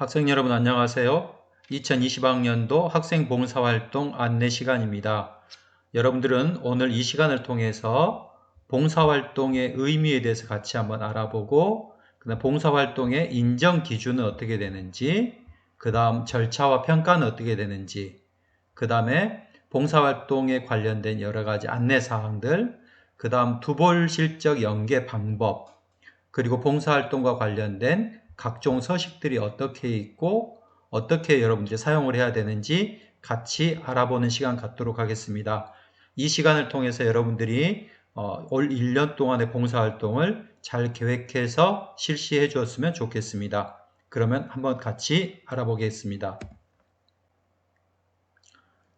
학생 여러분 안녕하세요. 2020학년도 학생 봉사활동 안내 시간입니다. 여러분들은 오늘 이 시간을 통해서 봉사활동의 의미에 대해서 같이 한번 알아보고 그다음 봉사활동의 인정 기준은 어떻게 되는지 그 다음 절차와 평가는 어떻게 되는지 그 다음에 봉사활동에 관련된 여러 가지 안내사항들 그 다음 두볼 실적 연계 방법 그리고 봉사활동과 관련된 각종 서식들이 어떻게 있고 어떻게 여러분들이 사용을 해야 되는지 같이 알아보는 시간 갖도록 하겠습니다. 이 시간을 통해서 여러분들이 올 1년 동안의 봉사활동을 잘 계획해서 실시해 주었으면 좋겠습니다. 그러면 한번 같이 알아보겠습니다.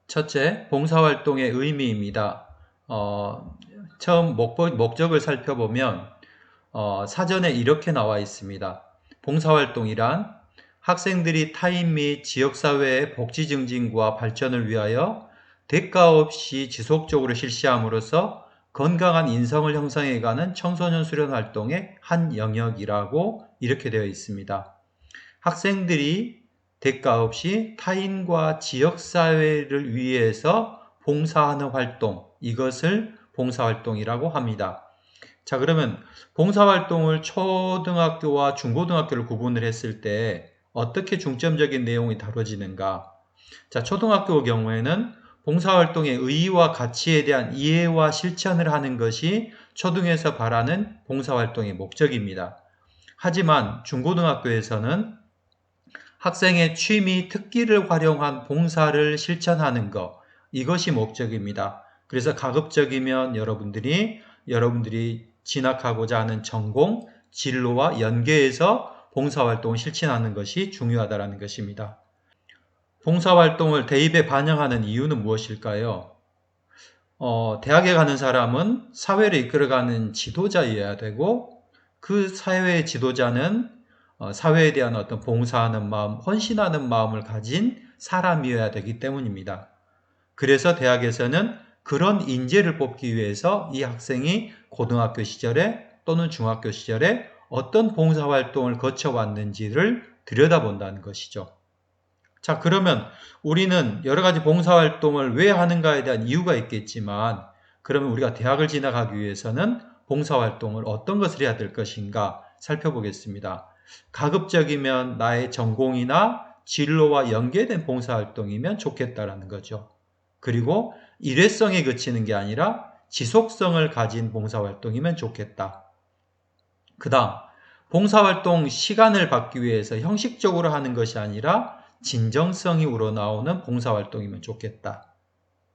첫째, 봉사활동의 의미입니다. 처음 목적을 살펴보면 사전에 이렇게 나와 있습니다. 봉사활동이란 학생들이 타인 및 지역사회의 복지 증진과 발전을 위하여 대가 없이 지속적으로 실시함으로써 건강한 인성을 형성해가는 청소년 수련 활동의 한 영역이라고 이렇게 되어 있습니다. 학생들이 대가 없이 타인과 지역사회를 위해서 봉사하는 활동, 이것을 봉사활동이라고 합니다. 자, 그러면 봉사활동을 초등학교와 중고등학교를 구분을 했을 때 어떻게 중점적인 내용이 다뤄지는가? 자, 초등학교 경우에는 봉사활동의 의의와 가치에 대한 이해와 실천을 하는 것이 초등에서 바라는 봉사활동의 목적입니다. 하지만 중고등학교에서는 학생의 취미, 특기를 활용한 봉사를 실천하는 것, 이것이 목적입니다. 그래서 가급적이면 여러분들이 진학하고자 하는 전공, 진로와 연계해서 봉사활동을 실천하는 것이 중요하다는 것입니다. 봉사활동을 대입에 반영하는 이유는 무엇일까요? 대학에 가는 사람은 사회를 이끌어가는 지도자여야 되고 그 사회의 지도자는 사회에 대한 어떤 봉사하는 마음, 헌신하는 마음을 가진 사람이어야 되기 때문입니다. 그래서 대학에서는 그런 인재를 뽑기 위해서 이 학생이 고등학교 시절에 또는 중학교 시절에 어떤 봉사활동을 거쳐왔는지를 들여다본다는 것이죠. 자, 그러면 우리는 여러 가지 봉사활동을 왜 하는가에 대한 이유가 있겠지만, 그러면 우리가 대학을 진학하기 위해서는 봉사활동을 어떤 것을 해야 될 것인가 살펴보겠습니다. 가급적이면 나의 전공이나 진로와 연계된 봉사활동이면 좋겠다라는 거죠. 그리고 일회성에 그치는 게 아니라 지속성을 가진 봉사활동이면 좋겠다. 그 다음, 봉사활동 시간을 받기 위해서 형식적으로 하는 것이 아니라 진정성이 우러나오는 봉사활동이면 좋겠다.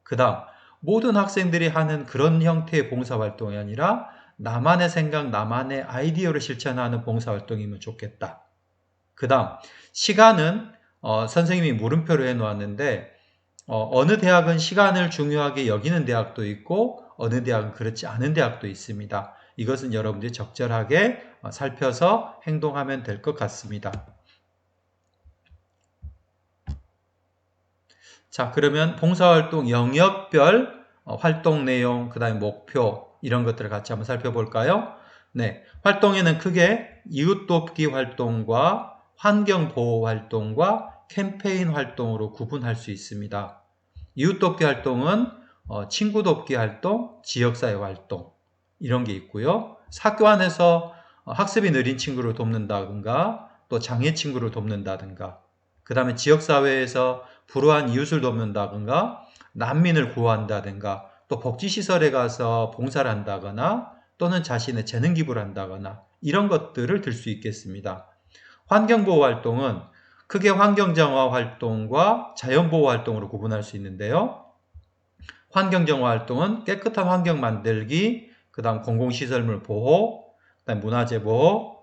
그 다음, 모든 학생들이 하는 그런 형태의 봉사활동이 아니라 나만의 생각, 나만의 아이디어를 실천하는 봉사활동이면 좋겠다. 그 다음, 시간은 선생님이 물음표로 해놓았는데 어느 대학은 시간을 중요하게 여기는 대학도 있고 어느 대학은 그렇지 않은 대학도 있습니다. 이것은 여러분들이 적절하게 살펴서 행동하면 될 것 같습니다. 자, 그러면 봉사활동 영역별 활동 내용, 그 다음에 목표 이런 것들을 같이 한번 살펴볼까요? 네, 활동에는 크게 이웃돕기 활동과 환경보호 활동과 캠페인 활동으로 구분할 수 있습니다. 이웃돕기 활동은 친구 돕기 활동, 지역사회 활동 이런 게 있고요. 학교 안에서 학습이 느린 친구를 돕는다든가 또 장애 친구를 돕는다든가 그 다음에 지역사회에서 불우한 이웃을 돕는다든가 난민을 구한다든가 또 복지시설에 가서 봉사를 한다거나 또는 자신의 재능 기부를 한다거나 이런 것들을 들 수 있겠습니다. 환경보호 활동은 크게 환경정화 활동과 자연보호 활동으로 구분할 수 있는데요. 환경정화 활동은 깨끗한 환경 만들기, 그 다음 공공시설물 보호, 그 다음 문화재 보호,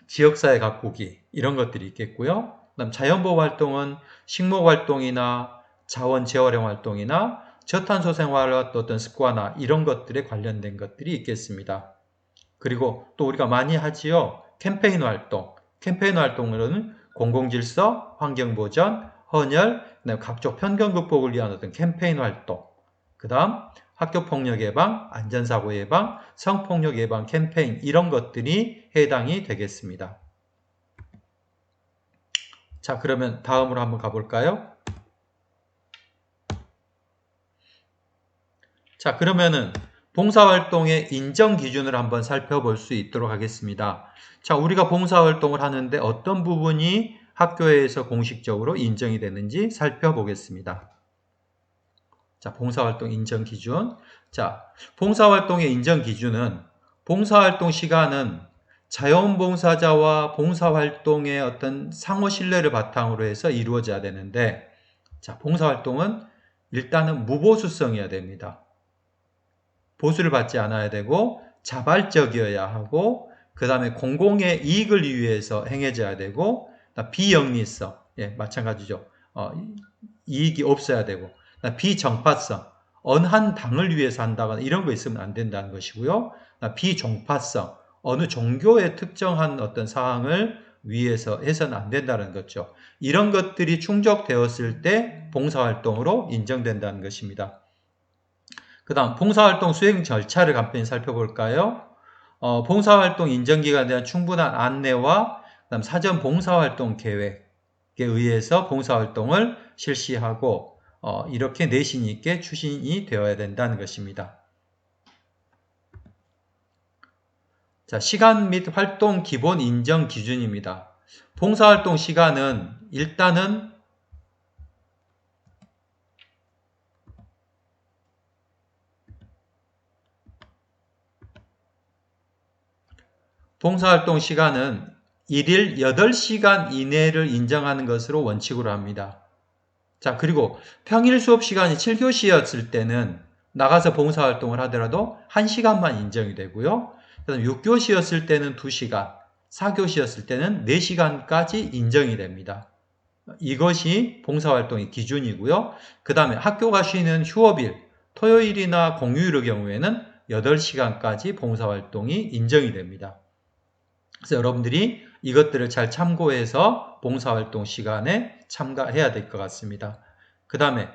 지역사회 가꾸기 이런 것들이 있겠고요. 그다음 자연보호 활동은 식목 활동이나 자원 재활용 활동이나 저탄소 생활과 또 어떤 습관화 이런 것들에 관련된 것들이 있겠습니다. 그리고 또 우리가 많이 하지요. 캠페인 활동. 캠페인 활동으로는 공공질서, 환경보전, 헌혈, 각종 편견 극복을 위한 어떤 캠페인 활동. 그 다음 학교폭력 예방, 안전사고 예방, 성폭력 예방 캠페인 이런 것들이 해당이 되겠습니다. 자, 그러면 다음으로 한번 가볼까요? 자, 그러면은 봉사활동의 인정 기준을 한번 살펴볼 수 있도록 하겠습니다. 자, 우리가 봉사활동을 하는데 어떤 부분이 학교에서 공식적으로 인정이 되는지 살펴보겠습니다. 자, 봉사활동 인정 기준. 자, 봉사활동의 인정 기준은 봉사활동 시간은 자원봉사자와 봉사활동의 어떤 상호 신뢰를 바탕으로 해서 이루어져야 되는데, 자, 봉사활동은 일단은 무보수성이어야 됩니다. 보수를 받지 않아야 되고 자발적이어야 하고, 그 다음에 공공의 이익을 위해서 행해져야 되고, 비영리성, 예, 마찬가지죠. 이익이 없어야 되고, 비정파성, 어느 한 당을 위해서 한다거나 이런 거 있으면 안 된다는 것이고요. 비종파성, 어느 종교의 특정한 어떤 사항을 위해서 해서는 안 된다는 거죠. 이런 것들이 충족되었을 때 봉사활동으로 인정된다는 것입니다. 그 다음 봉사활동 수행 절차를 간단히 살펴볼까요? 봉사활동 인정기관에 대한 충분한 안내와 그다음 사전 봉사활동 계획에 의해서 봉사활동을 실시하고 이렇게 내신 있게 추진이 되어야 된다는 것입니다. 자, 시간 및 활동 기본 인정 기준입니다. 봉사활동 시간은 일단은 봉사활동 시간은 1일 8시간 이내를 인정하는 것으로 원칙으로 합니다. 자, 그리고 평일 수업 시간이 7교시였을 때는 나가서 봉사활동을 하더라도 1시간만 인정이 되고요. 그다음 6교시였을 때는 2시간, 4교시였을 때는 4시간까지 인정이 됩니다. 이것이 봉사활동의 기준이고요. 그 다음에 학교가 쉬는 휴업일, 토요일이나 공휴일의 경우에는 8시간까지 봉사활동이 인정이 됩니다. 그래서 여러분들이 이것들을 잘 참고해서 봉사활동 시간에 참가해야 될 것 같습니다. 그 다음에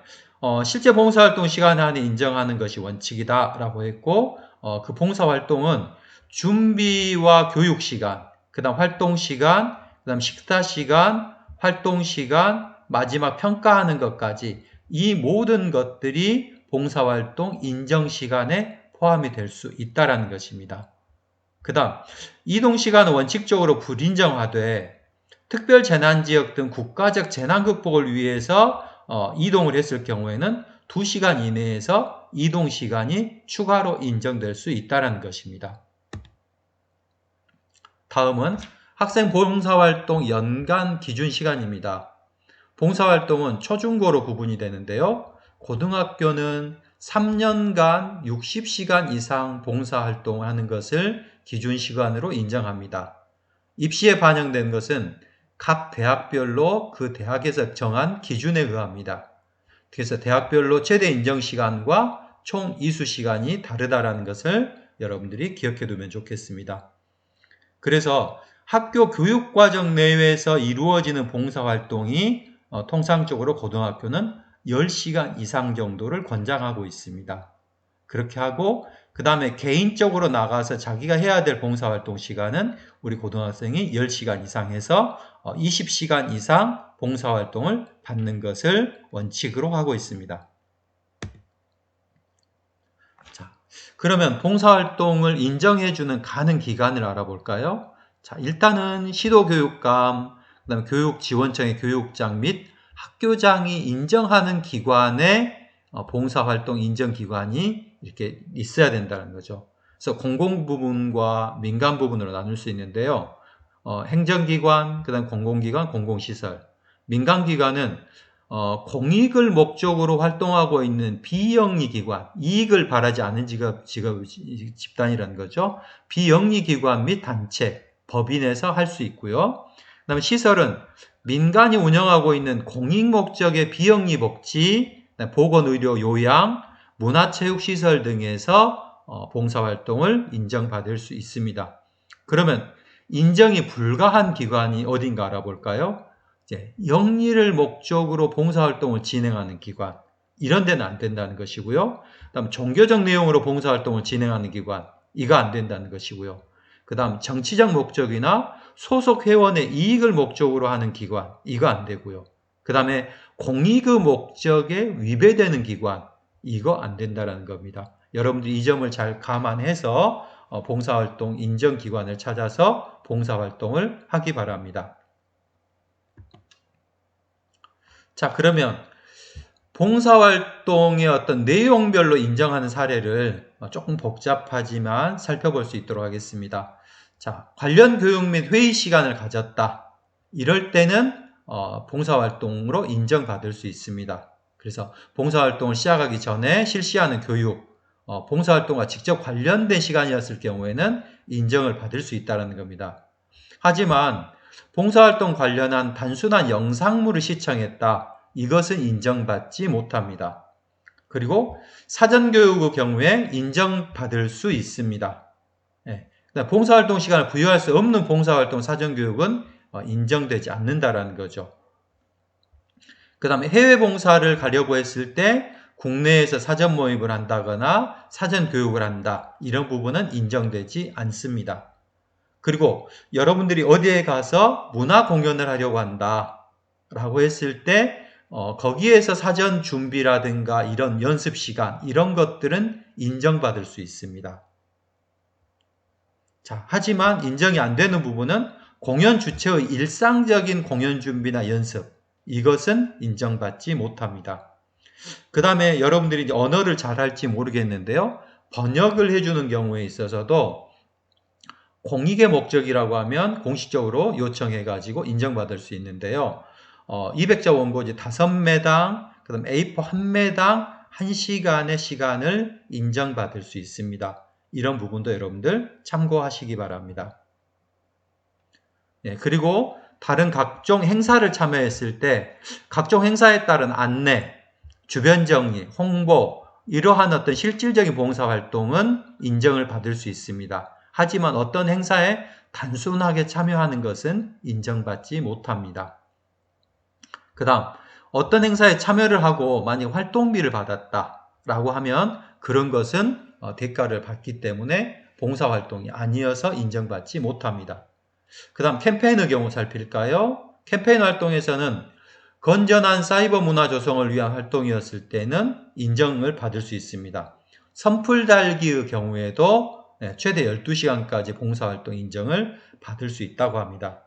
실제 봉사활동 시간 안에 인정하는 것이 원칙이다 라고 했고, 그 봉사활동은 준비와 교육 시간, 그 다음 활동 시간, 그 다음 식사 시간, 활동 시간, 마지막 평가하는 것까지 이 모든 것들이 봉사활동 인정 시간에 포함이 될 수 있다는 것입니다. 그 다음 이동시간은 원칙적으로 불인정하되 특별재난지역 등 국가적 재난극복을 위해서 이동을 했을 경우에는 2시간 이내에서 이동시간이 추가로 인정될 수 있다는 것입니다. 다음은 학생 봉사활동 연간 기준 시간입니다. 봉사활동은 초중고로 구분이 되는데요. 고등학교는 3년간 60시간 이상 봉사활동을 하는 것을 기준 시간으로 인정합니다. 입시에 반영된 것은 각 대학별로 그 대학에서 정한 기준에 의합니다. 그래서 대학별로 최대 인정 시간과 총 이수 시간이 다르다는 것을 여러분들이 기억해 두면 좋겠습니다. 그래서 학교 교육과정 내외에서 이루어지는 봉사활동이 통상적으로 고등학교는 10시간 이상 정도를 권장하고 있습니다. 그렇게 하고 그 다음에 개인적으로 나가서 자기가 해야 될 봉사활동 시간은 우리 고등학생이 10시간 이상 해서 20시간 이상 봉사활동을 받는 것을 원칙으로 하고 있습니다. 자, 그러면 봉사활동을 인정해주는 가능 기관을 알아볼까요? 자, 일단은 시도교육감, 그다음에 교육지원청의 교육장 및 학교장이 인정하는 기관의 봉사활동 인정기관이 이렇게 있어야 된다는 거죠. 그래서 공공부문과 민간부문으로 나눌 수 있는데요. 행정기관, 그 다음 공공기관, 공공시설. 민간기관은 공익을 목적으로 활동하고 있는 비영리기관, 이익을 바라지 않는 집단이라는 거죠. 비영리기관 및 단체, 법인에서 할 수 있고요. 그 다음에 시설은 민간이 운영하고 있는 공익 목적의 비영리 복지, 보건의료 요양, 문화체육시설 등에서 봉사활동을 인정받을 수 있습니다. 그러면 인정이 불가한 기관이 어딘가 알아볼까요? 이제 영리를 목적으로 봉사활동을 진행하는 기관, 이런 데는 안 된다는 것이고요. 그다음 종교적 내용으로 봉사활동을 진행하는 기관, 이거 안 된다는 것이고요. 그 다음 정치적 목적이나 소속 회원의 이익을 목적으로 하는 기관, 이거 안 되고요. 그 다음에 공익의 목적에 위배되는 기관, 이거 안 된다는 겁니다. 여러분들 이 점을 잘 감안해서 봉사활동 인정기관을 찾아서 봉사활동을 하기 바랍니다. 자, 그러면 봉사활동의 어떤 내용별로 인정하는 사례를 조금 복잡하지만 살펴볼 수 있도록 하겠습니다. 자, 관련 교육 및 회의 시간을 가졌다. 이럴 때는 봉사활동으로 인정받을 수 있습니다. 그래서 봉사활동을 시작하기 전에 실시하는 교육, 봉사활동과 직접 관련된 시간이었을 경우에는 인정을 받을 수 있다는 겁니다. 하지만 봉사활동 관련한 단순한 영상물을 시청했다. 이것은 인정받지 못합니다. 그리고 사전교육의 경우에 인정받을 수 있습니다. 봉사활동 시간을 부여할 수 없는 봉사활동 사전교육은 인정되지 않는다라는 거죠. 그 다음에 해외 봉사를 가려고 했을 때 국내에서 사전 모임을 한다거나 사전 교육을 한다. 이런 부분은 인정되지 않습니다. 그리고 여러분들이 어디에 가서 문화 공연을 하려고 한다 라고 했을 때 거기에서 사전 준비라든가 이런 연습 시간 이런 것들은 인정받을 수 있습니다. 자, 하지만 인정이 안 되는 부분은 공연 주체의 일상적인 공연 준비나 연습 이것은 인정받지 못합니다. 그 다음에 여러분들이 언어를 잘할지 모르겠는데요. 번역을 해주는 경우에 있어서도 공익의 목적이라고 하면 공식적으로 요청해가지고 인정받을 수 있는데요. 200자 원고지 5매당, 그 다음 A4 1매당 1시간의 시간을 인정받을 수 있습니다. 이런 부분도 여러분들 참고하시기 바랍니다. 그리고 다른 각종 행사를 참여했을 때 각종 행사에 따른 안내, 주변 정리, 홍보 이러한 어떤 실질적인 봉사활동은 인정을 받을 수 있습니다. 하지만 어떤 행사에 단순하게 참여하는 것은 인정받지 못합니다. 그 다음 어떤 행사에 참여를 하고 만약 활동비를 받았다라고 하면 그런 것은 대가를 받기 때문에 봉사활동이 아니어서 인정받지 못합니다. 그 다음 캠페인의 경우 살필까요? 캠페인 활동에서는 건전한 사이버 문화 조성을 위한 활동이었을 때는 인정을 받을 수 있습니다. 선풀 달기의 경우에도 최대 12시간까지 봉사활동 인정을 받을 수 있다고 합니다.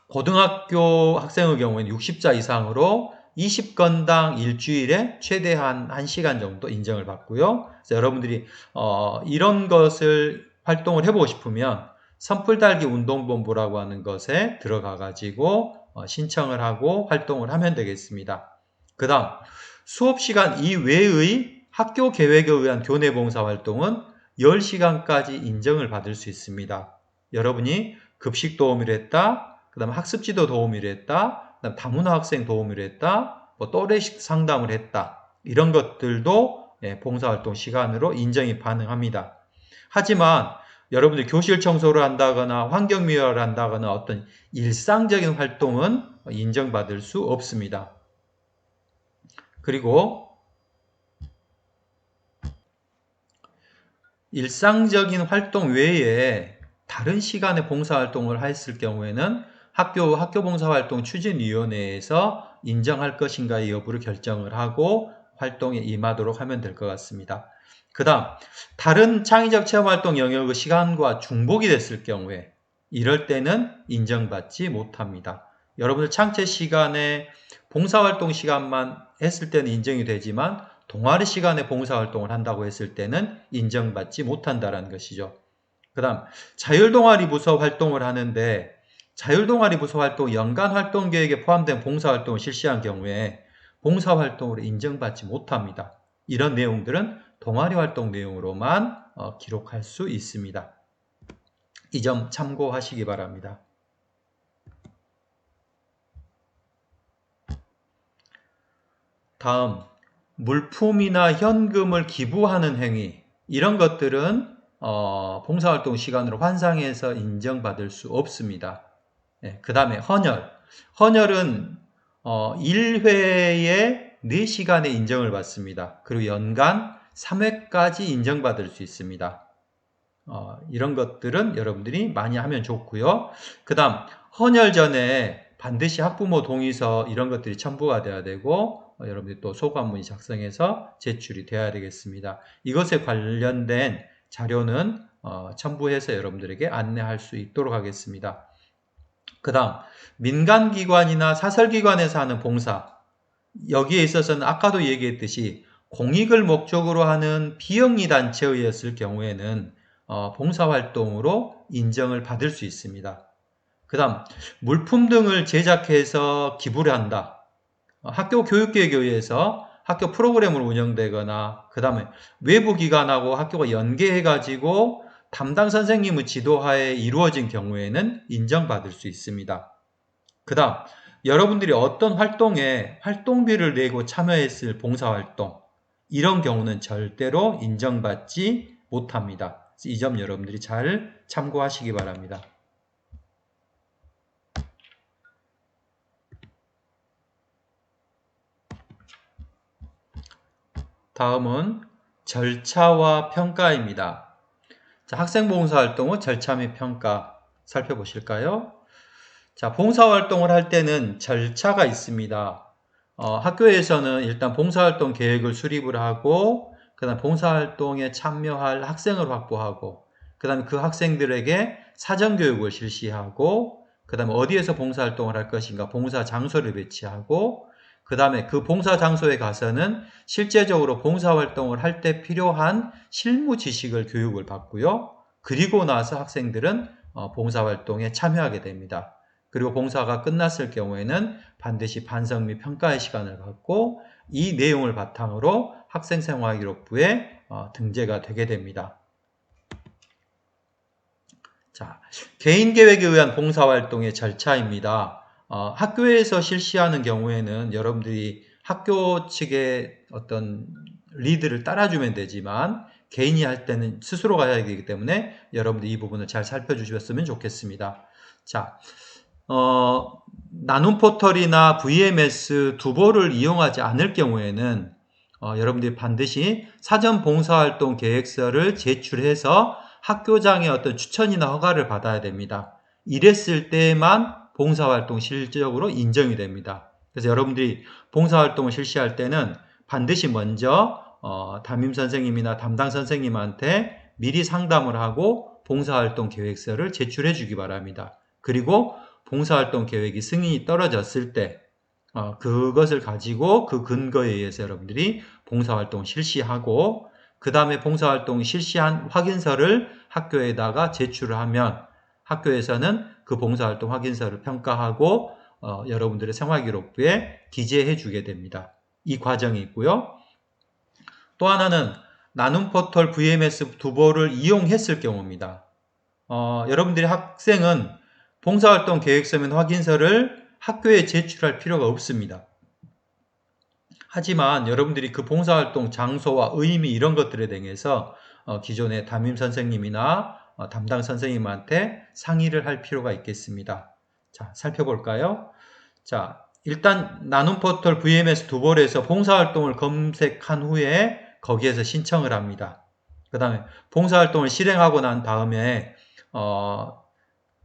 고등학교 학생의 경우에는 60자 이상으로 20건당 일주일에 최대한 1시간 정도 인정을 받고요. 그래서 여러분들이 이런 것을 활동을 해보고 싶으면 선풀달기 운동본부라고 하는 것에 들어가 가지고 신청을 하고 활동을 하면 되겠습니다. 그 다음 수업시간 이외의 학교 계획에 의한 교내 봉사활동은 10시간까지 인정을 받을 수 있습니다. 여러분이 급식 도우미를 했다, 그 다음 학습지도 도우미를 했다, 그 다음 다문화 학생 도우미를 했다, 또래식 상담을 했다. 이런 것들도 봉사활동 시간으로 인정이 가능합니다. 하지만 여러분들 교실 청소를 한다거나 환경미화를 한다거나 어떤 일상적인 활동은 인정받을 수 없습니다. 그리고 일상적인 활동 외에 다른 시간에 봉사활동을 했을 경우에는 학교 봉사활동 추진위원회에서 인정할 것인가의 여부를 결정을 하고 활동에 임하도록 하면 될 것 같습니다. 그 다음 다른 창의적 체험활동 영역의 시간과 중복이 됐을 경우에 이럴 때는 인정받지 못합니다. 여러분들 창체 시간에 봉사활동 시간만 했을 때는 인정이 되지만 동아리 시간에 봉사활동을 한다고 했을 때는 인정받지 못한다는 것이죠. 그 다음 자율동아리 부서 활동을 하는데 자율동아리 부서 활동 연간 활동 계획에 포함된 봉사활동을 실시한 경우에 봉사활동으로 인정받지 못합니다. 이런 내용들은 동아리 활동 내용으로만 기록할 수 있습니다. 이 점 참고하시기 바랍니다. 다음 물품이나 현금을 기부하는 행위 이런 것들은 봉사활동 시간으로 환상해서 인정받을 수 없습니다. 그 다음에 헌혈은 1회에 4시간의 인정을 받습니다. 그리고 연간 3회까지 인정받을 수 있습니다. 이런 것들은 여러분들이 많이 하면 좋고요. 그 다음 헌혈 전에 반드시 학부모 동의서 이런 것들이 첨부가 돼야 되고 여러분들이 또 소감문이 작성해서 제출이 돼야 되겠습니다. 이것에 관련된 자료는 첨부해서 여러분들에게 안내할 수 있도록 하겠습니다. 그 다음 민간기관이나 사설기관에서 하는 봉사, 여기에 있어서는 아까도 얘기했듯이 공익을 목적으로 하는 비영리 단체였을 경우에는 봉사활동으로 인정을 받을 수 있습니다. 그 다음 물품 등을 제작해서 기부를 한다. 학교 교육계획에 의해서 학교 프로그램으로 운영되거나 그 다음에 외부 기관하고 학교가 연계해가지고 담당 선생님의 지도하에 이루어진 경우에는 인정받을 수 있습니다. 그 다음 여러분들이 어떤 활동에 활동비를 내고 참여했을 봉사활동, 이런 경우는 절대로 인정받지 못합니다. 이 점 여러분들이 잘 참고하시기 바랍니다. 다음은 절차와 평가입니다. 자, 학생봉사활동의 절차 및 평가 살펴보실까요? 자, 봉사활동을 할 때는 절차가 있습니다. 학교에서는 일단 봉사활동 계획을 수립을 하고 그 다음 봉사활동에 참여할 학생을 확보하고 그 다음에 그 학생들에게 사전교육을 실시하고 그 다음에 어디에서 봉사활동을 할 것인가 봉사 장소를 배치하고 그 다음에 그 봉사 장소에 가서는 실제적으로 봉사활동을 할 때 필요한 실무 지식을 교육을 받고요. 그리고 나서 학생들은 봉사활동에 참여하게 됩니다. 그리고 봉사가 끝났을 경우에는 반드시 반성 및 평가의 시간을 갖고 이 내용을 바탕으로 학생생활기록부에 등재가 되게 됩니다. 자, 개인계획에 의한 봉사활동의 절차입니다. 학교에서 실시하는 경우에는 여러분들이 학교 측의 어떤 리드를 따라주면 되지만 개인이 할 때는 스스로가 해야 되기 때문에 여러분들 이 부분을 잘 살펴주셨으면 좋겠습니다. 자, 나눔 포털이나 VMS 두보를 이용하지 않을 경우에는 여러분들이 반드시 사전 봉사활동 계획서를 제출해서 학교장의 어떤 추천이나 허가를 받아야 됩니다. 이랬을 때만 봉사활동 실질적으로 인정이 됩니다. 그래서 여러분들이 봉사활동을 실시할 때는 반드시 먼저 담임 선생님이나 담당 선생님한테 미리 상담을 하고 봉사활동 계획서를 제출해 주기 바랍니다. 그리고 봉사활동 계획이 승인이 떨어졌을 때 그것을 가지고 그 근거에 의해서 여러분들이 봉사활동 실시하고 그 다음에 봉사활동 실시한 확인서를 학교에다가 제출을 하면 학교에서는 그 봉사활동 확인서를 평가하고 여러분들의 생활기록부에 기재해 주게 됩니다. 이 과정이 있고요. 또 하나는 나눔 포털 VMS 두보를 이용했을 경우입니다. 여러분들이 학생은 봉사활동 계획서 및 확인서를 학교에 제출할 필요가 없습니다. 하지만 여러분들이 그 봉사활동 장소와 의미 이런 것들에 대해서 기존의 담임 선생님이나 담당 선생님한테 상의를 할 필요가 있겠습니다. 자, 살펴볼까요? 자, 일단 나눔 포털 VMS 두볼에서 봉사활동을 검색한 후에 거기에서 신청을 합니다. 그 다음에 봉사활동을 실행하고 난 다음에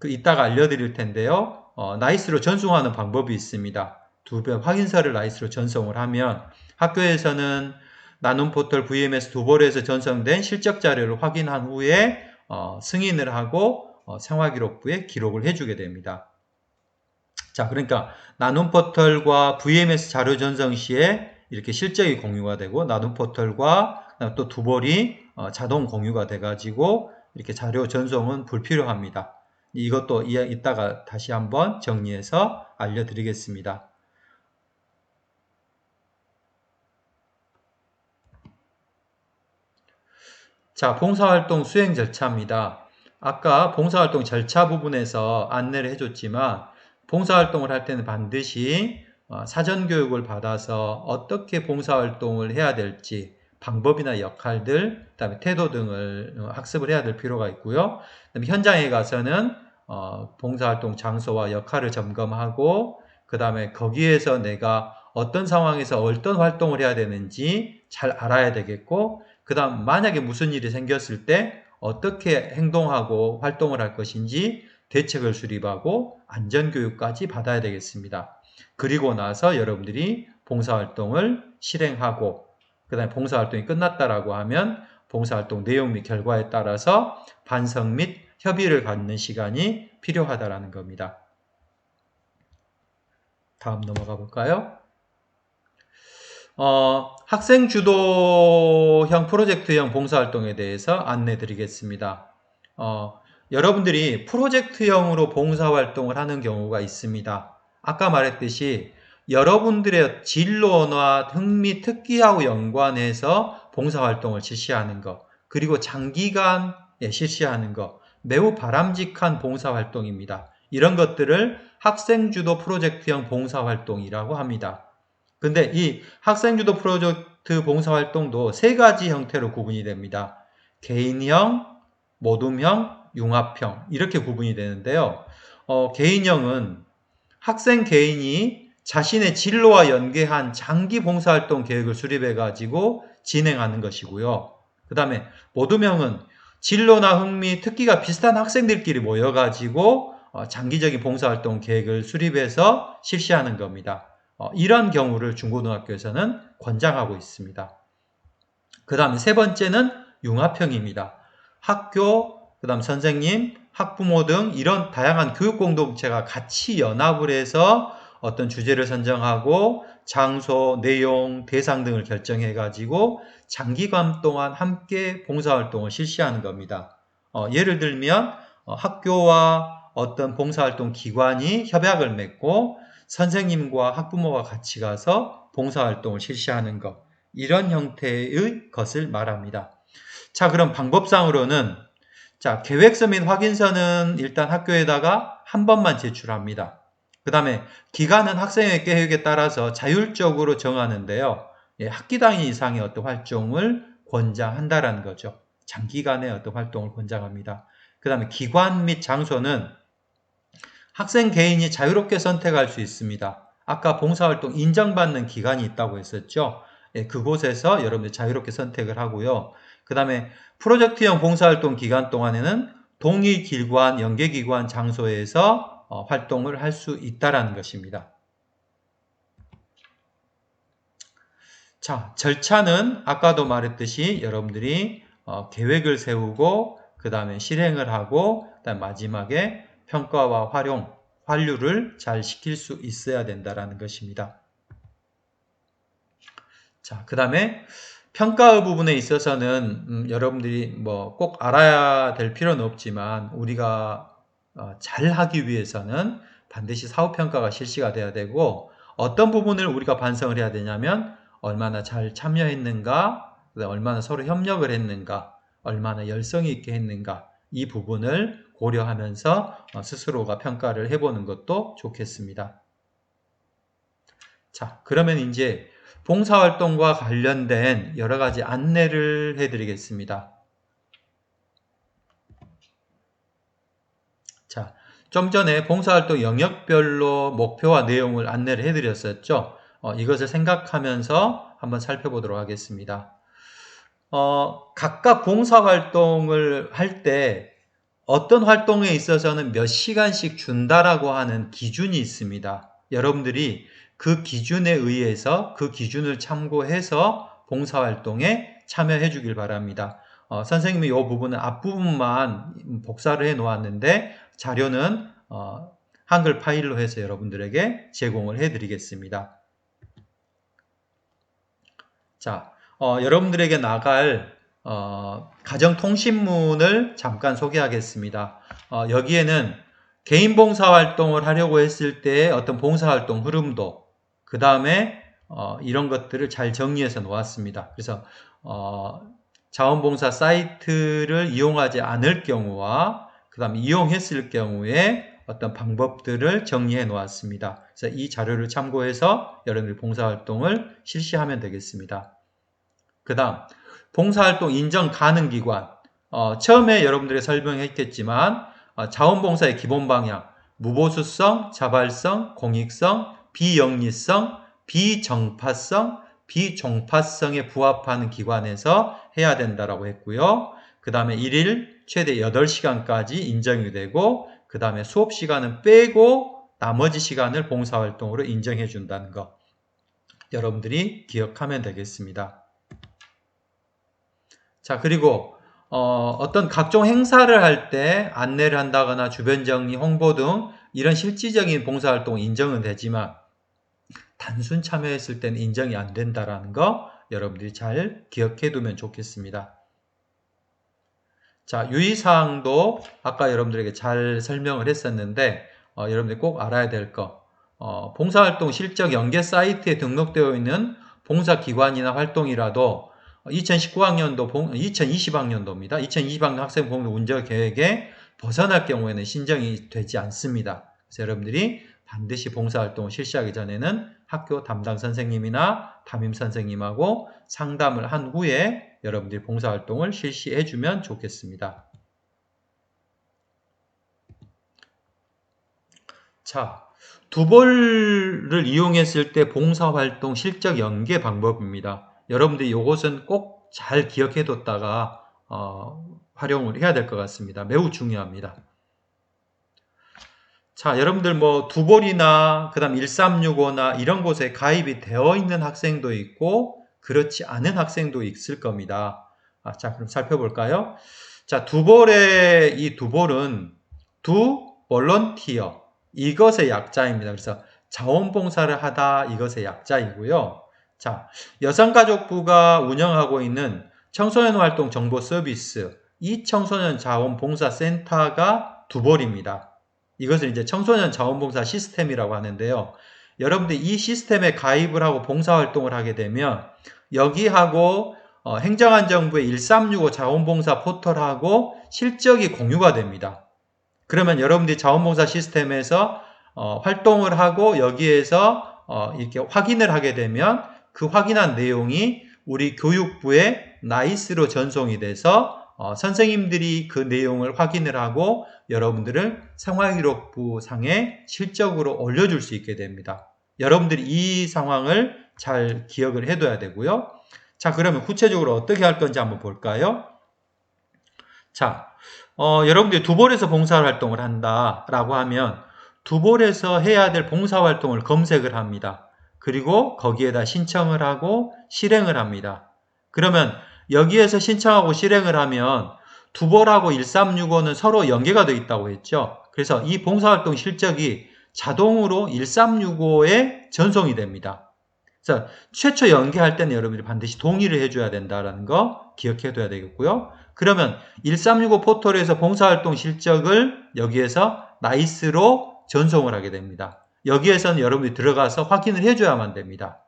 이따가 알려드릴 텐데요. 나이스로 전송하는 방법이 있습니다. 2배 확인서를 나이스로 전송을 하면 학교에서는 나눔 포털 VMS 두볼에서 전송된 실적 자료를 확인한 후에 승인을 하고 생활기록부에 기록을 해주게 됩니다. 자, 그러니까 나눔 포털과 VMS 자료 전송 시에 이렇게 실적이 공유가 되고 나눔 포털과 또 두볼이 자동 공유가 돼가지고 이렇게 자료 전송은 불필요합니다. 이것도 이따가 다시 한번 정리해서 알려드리겠습니다. 자, 봉사활동 수행 절차입니다. 아까 봉사활동 절차 부분에서 안내를 해줬지만 봉사활동을 할 때는 반드시 사전교육을 받아서 어떻게 봉사활동을 해야 될지 방법이나 역할들, 그 다음에 태도 등을 학습을 해야 될 필요가 있고요. 그다음에 현장에 가서는 봉사활동 장소와 역할을 점검하고 그 다음에 거기에서 내가 어떤 상황에서 어떤 활동을 해야 되는지 잘 알아야 되겠고 그 다음 만약에 무슨 일이 생겼을 때 어떻게 행동하고 활동을 할 것인지 대책을 수립하고 안전교육까지 받아야 되겠습니다. 그리고 나서 여러분들이 봉사활동을 실행하고 그 다음에 봉사활동이 끝났다라고 하면 봉사활동 내용 및 결과에 따라서 반성 및 협의를 갖는 시간이 필요하다라는 겁니다. 다음 넘어가 볼까요? 학생 주도형 프로젝트형 봉사활동에 대해서 안내 드리겠습니다. 여러분들이 프로젝트형으로 봉사활동을 하는 경우가 있습니다. 아까 말했듯이 여러분들의 진로나 흥미, 특기하고 연관해서 봉사활동을 실시하는 것, 그리고 장기간에 실시하는 것, 매우 바람직한 봉사활동입니다. 이런 것들을 학생주도 프로젝트형 봉사활동이라고 합니다. 근데 이 학생주도 프로젝트 봉사활동도 세 가지 형태로 구분이 됩니다. 개인형, 모둠형, 융합형 이렇게 구분이 되는데요. 개인형은 학생 개인이 자신의 진로와 연계한 장기 봉사활동 계획을 수립해가지고 진행하는 것이고요. 그 다음에 모둠형은 진로나 흥미, 특기가 비슷한 학생들끼리 모여가지고 장기적인 봉사활동 계획을 수립해서 실시하는 겁니다. 이런 경우를 중고등학교에서는 권장하고 있습니다. 그 다음에 세 번째는 융합형입니다. 학교, 그 다음 선생님, 학부모 등 이런 다양한 교육 공동체가 같이 연합을 해서 어떤 주제를 선정하고 장소, 내용, 대상 등을 결정해 가지고 장기간 동안 함께 봉사활동을 실시하는 겁니다. 예를 들면 학교와 어떤 봉사활동 기관이 협약을 맺고 선생님과 학부모가 같이 가서 봉사활동을 실시하는 것, 이런 형태의 것을 말합니다. 자, 그럼 방법상으로는 계획서 및 확인서는 일단 학교에다가 한 번만 제출합니다. 그 다음에 기간은 학생의 계획에 따라서 자율적으로 정하는데요. 학기 단위 이상의 어떤 활동을 권장한다라는 거죠. 장기간의 어떤 활동을 권장합니다. 그 다음에 기관 및 장소는 학생 개인이 자유롭게 선택할 수 있습니다. 아까 봉사활동 인정받는 기관이 있다고 했었죠. 그곳에서 여러분들 자유롭게 선택을 하고요. 그 다음에 프로젝트형 봉사활동 기간 동안에는 동일 기관, 연계기관 장소에서 활동을 할 수 있다는 것입니다. 자, 절차는 아까도 말했듯이 여러분들이 계획을 세우고 그 다음에 실행을 하고 그다음에 마지막에 평가와 환류를 잘 시킬 수 있어야 된다는 것입니다. 자, 그 다음에 평가의 부분에 있어서는 여러분들이 꼭 알아야 될 필요는 없지만 우리가 잘 하기 위해서는 반드시 사후평가가 실시가 돼야 되고 어떤 부분을 우리가 반성을 해야 되냐면 얼마나 잘 참여했는가, 얼마나 서로 협력을 했는가, 얼마나 열성이 있게 했는가 이 부분을 고려하면서 스스로가 평가를 해보는 것도 좋겠습니다. 자, 그러면 이제 봉사활동과 관련된 여러 가지 안내를 해드리겠습니다. 자, 좀 전에 봉사활동 영역별로 목표와 내용을 안내를 해드렸었죠. 이것을 생각하면서 한번 살펴보도록 하겠습니다. 각각 봉사활동을 할 때 어떤 활동에 있어서는 몇 시간씩 준다라고 하는 기준이 있습니다. 여러분들이 그 기준에 의해서 그 기준을 참고해서 봉사활동에 참여해 주길 바랍니다. 선생님이 이 부분은 앞부분만 복사를 해 놓았는데 자료는 한글 파일로 해서 여러분들에게 제공을 해 드리겠습니다. 자, 여러분들에게 나갈 가정통신문을 잠깐 소개하겠습니다. 여기에는 개인 봉사활동을 하려고 했을 때 어떤 봉사활동 흐름도 그 다음에 이런 것들을 잘 정리해서 놓았습니다. 그래서 자원봉사 사이트를 이용하지 않을 경우와 그 다음에 이용했을 경우에 어떤 방법들을 정리해 놓았습니다. 그래서 이 자료를 참고해서 여러분들이 봉사활동을 실시하면 되겠습니다. 그 다음 봉사활동 인정 가능 기관, 처음에 여러분들이 설명했겠지만 자원봉사의 기본 방향, 무보수성, 자발성, 공익성, 비영리성, 비정파성, 비종파성에 부합하는 기관에서 해야 된다라고 했고요. 그 다음에 1일 최대 8시간까지 인정이 되고 그 다음에 수업 시간은 빼고 나머지 시간을 봉사활동으로 인정해 준다는 거 여러분들이 기억하면 되겠습니다. 자, 그리고 어떤 각종 행사를 할 때 안내를 한다거나 주변 정리, 홍보 등 이런 실질적인 봉사활동 인정은 되지만 단순 참여했을 때는 인정이 안 된다는 거 여러분들이 잘 기억해 두면 좋겠습니다. 자, 유의사항도 아까 여러분들에게 잘 설명을 했었는데 여러분들이 꼭 알아야 될 거 봉사활동 실적 연계 사이트에 등록되어 있는 봉사기관이나 활동이라도 2019학년도, 2020학년도입니다. 2020학년 학생 봉사 운영 계획에 벗어날 경우에는 신청이 되지 않습니다. 그래서 여러분들이 반드시 봉사활동을 실시하기 전에는 학교 담당 선생님이나 담임 선생님하고 상담을 한 후에 여러분들이 봉사활동을 실시해 주면 좋겠습니다. 자, 두벌을 이용했을 때 봉사활동 실적 연계 방법입니다. 여러분들이 이것은 꼭 잘 기억해 뒀다가 활용을 해야 될 것 같습니다. 매우 중요합니다. 자, 여러분들 뭐 두벌이나 그 다음 1365나 이런 곳에 가입이 되어 있는 학생도 있고 그렇지 않은 학생도 있을 겁니다. 자, 그럼 살펴볼까요? 자, 두벌의 이 두벌은 두 볼런티어 이것의 약자입니다. 그래서 자원봉사를 하다 이것의 약자이고요. 자, 여성가족부가 운영하고 있는 청소년 활동 정보 서비스 이 청소년 자원봉사센터가 두벌입니다. 이것을 이제 청소년 자원봉사 시스템이라고 하는데요. 여러분들 이 시스템에 가입을 하고 봉사활동을 하게 되면 여기하고 행정안정부의 1365 자원봉사 포털하고 실적이 공유가 됩니다. 그러면 여러분들이 자원봉사 시스템에서 활동을 하고 여기에서 이렇게 확인을 하게 되면 그 확인한 내용이 우리 교육부에 나이스로 전송이 돼서 선생님들이 그 내용을 확인을 하고 여러분들을 생활기록부 상에 실적으로 올려줄 수 있게 됩니다. 여러분들이 이 상황을 잘 기억을 해둬야 되고요. 자, 그러면 구체적으로 어떻게 할 건지 한번 볼까요? 자, 여러분들이 두벌에서 봉사활동을 한다라고 하면 두벌에서 해야 될 봉사활동을 검색을 합니다. 그리고 거기에다 신청을 하고 실행을 합니다. 그러면 여기에서 신청하고 실행을 하면 두벌하고 1365는 서로 연계가 되어 있다고 했죠. 그래서 이 봉사활동 실적이 자동으로 1365에 전송이 됩니다. 그래서 최초 연계할 때는 여러분들이 반드시 동의를 해줘야 된다는 거 기억해 둬야 되겠고요. 그러면 1365 포털에서 봉사활동 실적을 여기에서 나이스로 전송을 하게 됩니다. 여기에서는 여러분들이 들어가서 확인을 해줘야만 됩니다.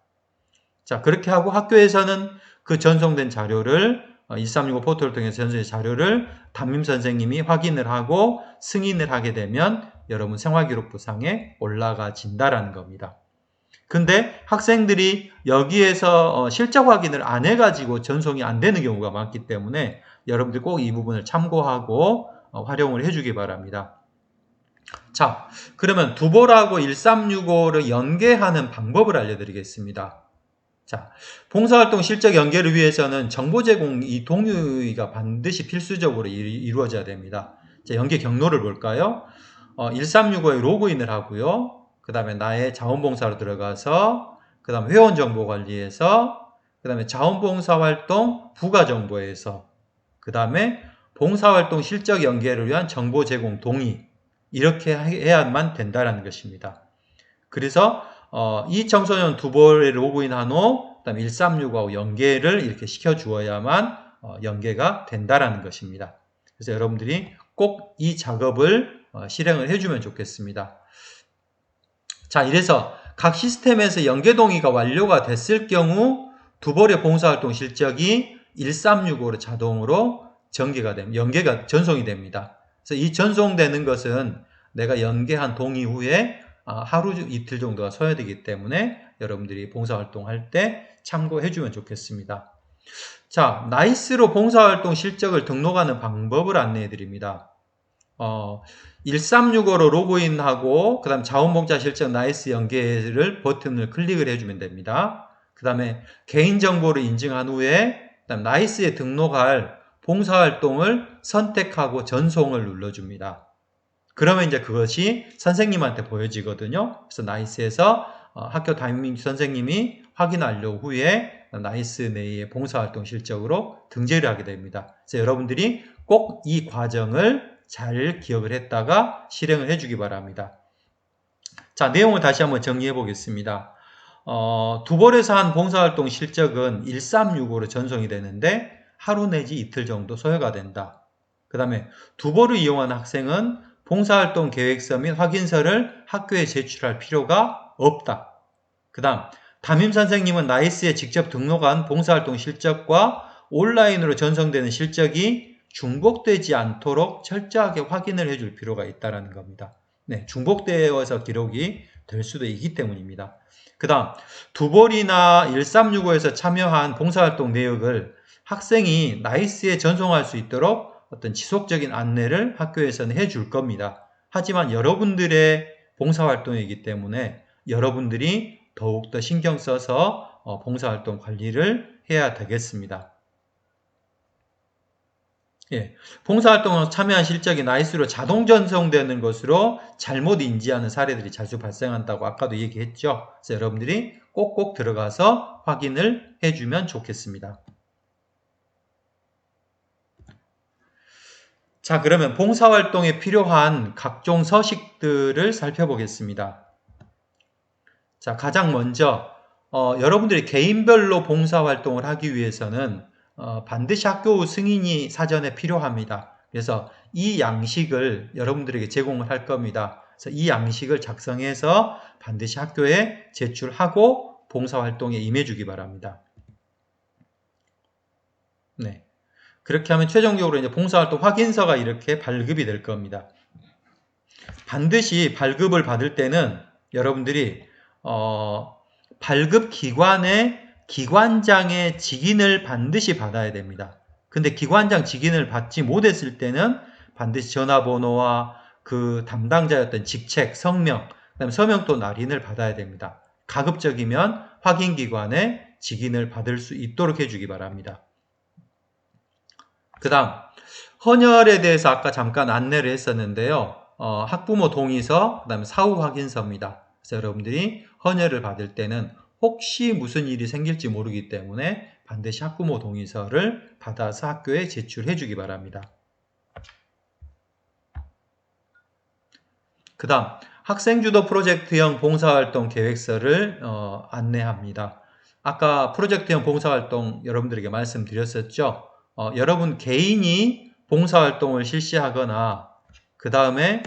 자, 그렇게 하고 학교에서는 그 전송된 자료를 1365 포털을 통해서 전송된 자료를 담임 선생님이 확인을 하고 승인을 하게 되면 여러분 생활기록부상에 올라가진다라는 겁니다. 근데 학생들이 여기에서 실적 확인을 안 해가지고 전송이 안 되는 경우가 많기 때문에 여러분들 꼭 이 부분을 참고하고 활용을 해주기 바랍니다. 자, 그러면 두벌하고 1365를 연계하는 방법을 알려드리겠습니다. 자, 봉사활동 실적 연계를 위해서는 정보 제공 이 동의가 반드시 필수적으로 이루어져야 됩니다. 자, 연계 경로를 볼까요? 1365에 로그인을 하고요. 그 다음에 나의 자원봉사로 들어가서 그 다음에 회원정보관리에서 그 다음에 자원봉사활동 부가정보에서 그 다음에 봉사활동 실적 연계를 위한 정보 제공 동의 이렇게 해야만 된다는 것입니다. 그래서 이 청소년 두벌에 로그인한 후 그다음에 1365하고 연계를 이렇게 시켜주어야만 연계가 된다는 것입니다. 그래서 여러분들이 꼭 이 작업을 실행을 해주면 좋겠습니다. 자, 이래서 각 시스템에서 연계 동의가 완료가 됐을 경우 두벌의 봉사활동 실적이 1365로 자동으로 연계가 전송이 됩니다. 그래서 이 전송되는 것은 내가 연계한 동의 후에 하루 이틀 정도가 소요되기 때문에 여러분들이 봉사활동할 때 참고해주면 좋겠습니다. 자, 나이스로 봉사활동 실적을 등록하는 방법을 안내해 드립니다. 1365로 로그인하고 그 다음 자원봉사 실적 나이스 연계를 버튼을 클릭을 해주면 됩니다. 그 다음에 개인정보를 인증한 후에 그다음 나이스에 등록할 봉사활동을 선택하고 전송을 눌러줍니다. 그러면 이제 그것이 선생님한테 보여지거든요. 그래서 나이스에서 학교 담임 선생님이 확인 완료 후에 나이스 내의 봉사활동 실적으로 등재를 하게 됩니다. 그래서 여러분들이 꼭 이 과정을 잘 기억을 했다가 실행을 해주기 바랍니다. 자, 내용을 다시 한번 정리해 보겠습니다. 두벌에서 한 봉사활동 실적은 1365로 전송이 되는데 하루 내지 이틀 정도 소요가 된다. 그 다음에 두벌을 이용한 학생은 봉사활동 계획서 및 확인서를 학교에 제출할 필요가 없다. 그 다음 담임선생님은 나이스에 직접 등록한 봉사활동 실적과 온라인으로 전송되는 실적이 중복되지 않도록 철저하게 확인을 해줄 필요가 있다는 겁니다. 네, 중복되어서 기록이 될 수도 있기 때문입니다. 그 다음 두벌이나 1365에서 참여한 봉사활동 내역을 학생이 나이스에 전송할 수 있도록 어떤 지속적인 안내를 학교에서는 해줄 겁니다. 하지만 여러분들의 봉사활동이기 때문에 여러분들이 더욱더 신경 써서 봉사활동 관리를 해야 되겠습니다. 예, 봉사활동에 참여한 실적이 나이스로 자동 전송되는 것으로 잘못 인지하는 사례들이 자주 발생한다고 아까도 얘기했죠. 그래서 여러분들이 꼭꼭 들어가서 확인을 해주면 좋겠습니다. 자, 그러면 봉사활동에 필요한 각종 서식들을 살펴보겠습니다. 자, 가장 먼저 여러분들이 개인별로 봉사활동을 하기 위해서는 반드시 학교 승인이 사전에 필요합니다. 그래서 이 양식을 여러분들에게 제공을 할 겁니다. 그래서 이 양식을 작성해서 반드시 학교에 제출하고 봉사활동에 임해주기 바랍니다. 네. 그렇게 하면 최종적으로 이제 봉사활동 확인서가 이렇게 발급이 될 겁니다. 반드시 발급을 받을 때는 여러분들이 발급 기관의 기관장의 직인을 반드시 받아야 됩니다. 근데 기관장 직인을 받지 못했을 때는 반드시 전화번호와 그 담당자였던 직책, 성명, 그다음에 서명도 날인을 받아야 됩니다. 가급적이면 확인기관의 직인을 받을 수 있도록 해주기 바랍니다. 그 다음 헌혈에 대해서 아까 잠깐 안내를 했었는데요. 학부모 동의서, 그 다음에 사후 확인서입니다. 그래서 여러분들이 헌혈을 받을 때는 혹시 무슨 일이 생길지 모르기 때문에 반드시 학부모 동의서를 받아서 학교에 제출해 주기 바랍니다. 그 다음 학생주도 프로젝트형 봉사활동 계획서를 안내합니다. 아까 프로젝트형 봉사활동 여러분들에게 말씀드렸었죠. 여러분 개인이 봉사활동을 실시하거나 그 다음에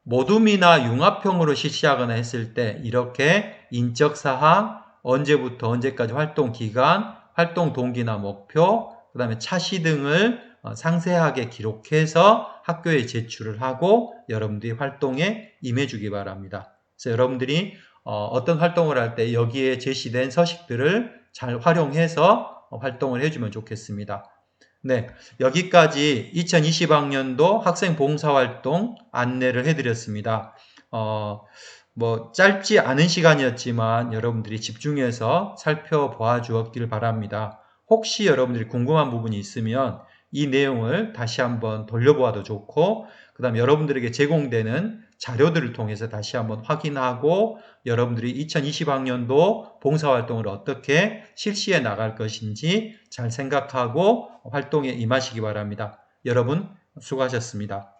모둠이나 융합형으로 실시하거나 했을 때 이렇게 인적사항, 언제부터 언제까지 활동기간, 활동 동기나 목표, 그 다음에 차시 등을 상세하게 기록해서 학교에 제출을 하고 여러분들이 활동에 임해주기 바랍니다. 그래서 여러분들이 어떤 활동을 할 때 여기에 제시된 서식들을 잘 활용해서 활동을 해주면 좋겠습니다. 네, 여기까지 2020학년도 학생 봉사활동 안내를 해드렸습니다. 짧지 않은 시간이었지만 여러분들이 집중해서 살펴보아 주었길 바랍니다. 혹시 여러분들이 궁금한 부분이 있으면 이 내용을 다시 한번 돌려보아도 좋고, 그 다음 여러분들에게 제공되는 자료들을 통해서 다시 한번 확인하고 여러분들이 2020학년도 봉사활동을 어떻게 실시해 나갈 것인지 잘 생각하고 활동에 임하시기 바랍니다. 여러분 수고하셨습니다.